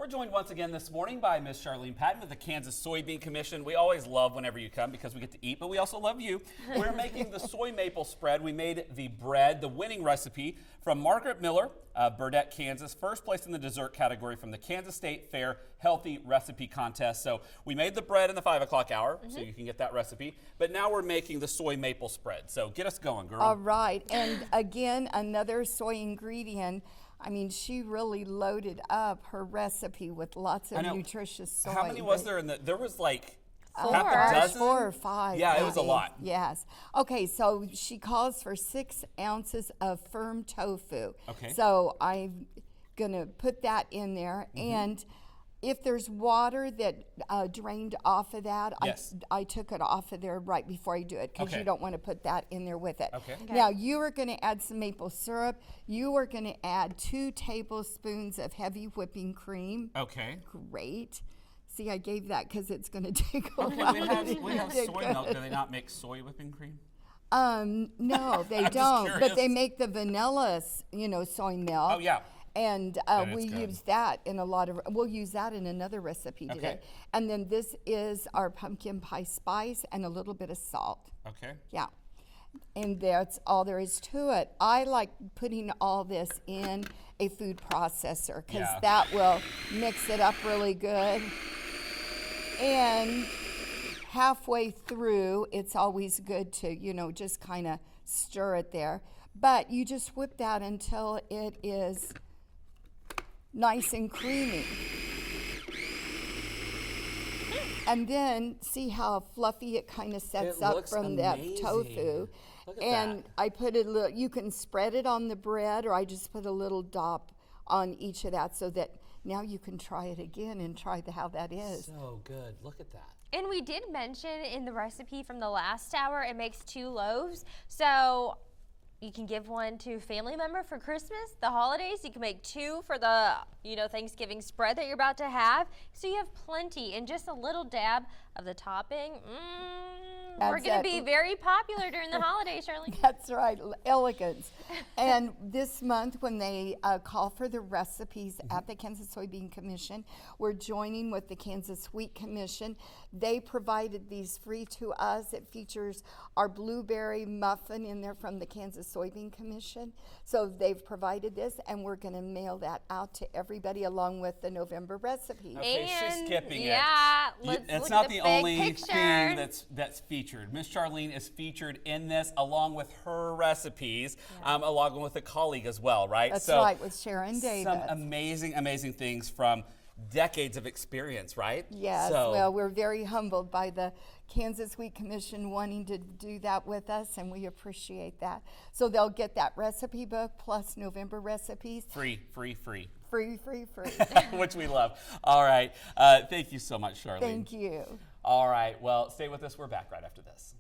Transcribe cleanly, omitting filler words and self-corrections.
We're joined once again this morning by Ms. Charlene Patton with the Kansas Soybean Commission. We always love whenever you come because we get to eat, but we also love you. We're making the soy maple spread. We made the bread, the winning recipe from Margaret Miller, Burdett, Kansas. First place in the dessert category from the Kansas State Fair Healthy Recipe Contest. So we made the bread in the 5 o'clock hour, so you can get that recipe. But now we're making the soy maple spread. So get us going, girl. All right, and again, another soy ingredient. I mean, she really loaded up her recipe with lots of nutritious soy. How many was there? There was like half a dozen? 4 or 5. Yeah, it was a lot. Yes. Okay, so she calls for 6 ounces of firm tofu. Okay. So I'm going to put that in there. And if there's water that drained off of that, I took it off of there right before I do it because you don't want to put that in there with it. Okay. Now, you are going to add some maple syrup. You are going to add 2 tablespoons of heavy whipping cream. Okay. Great. See, I gave that because it's going to take a Okay, while. we have soy milk. Do they not make soy whipping cream? No, they don't. But they make the vanilla, soy milk. Oh, yeah. And we use that in a lot of, we'll use that in another recipe today. Okay. And then this is our pumpkin pie spice and a little bit of salt. Okay. Yeah. And that's all there is to it. I like putting all this in a food processor because that will mix it up really good. And halfway through, it's always good to, just kind of stir it there. But you just whip that until it is nice and creamy. And then see how fluffy it kind of sets up from that tofu. Look at and that. I put a little, you can spread it on the bread, or I just put a little dot on each of that so that now you can try it again and try how that is. So good. Look at that. And we did mention in the recipe from the last hour, it makes 2 loaves. So you can give one to a family member for Christmas, the holidays. You can make 2 for the, Thanksgiving spread that you're about to have. So you have plenty and just a little dab of the topping. We're going to be very popular during the holidays, Charlene. That's right, elegance. And this month, when they call for the recipes at the Kansas Soybean Commission, we're joining with the Kansas Wheat Commission. They provided these free to us. It features our blueberry muffin in there from the Kansas Soybean Commission. So they've provided this, and we're going to mail that out to everybody along with the November recipes. Okay, she's skipping it. Yeah, let's it's look not at the big only picture. thing that's featured. Miss Charlene is featured in this along with her recipes, along with a colleague as well, right? That's right, with Sharon Davis. Some amazing, amazing things from decades of experience, right? Yes, well, we're very humbled by the Kansas Wheat Commission wanting to do that with us, and we appreciate that. So they'll get that recipe book plus November recipes. Free. Free. Which we love. All right. Thank you so much, Charlene. Thank you. All right. Well, stay with us. We're back right after this.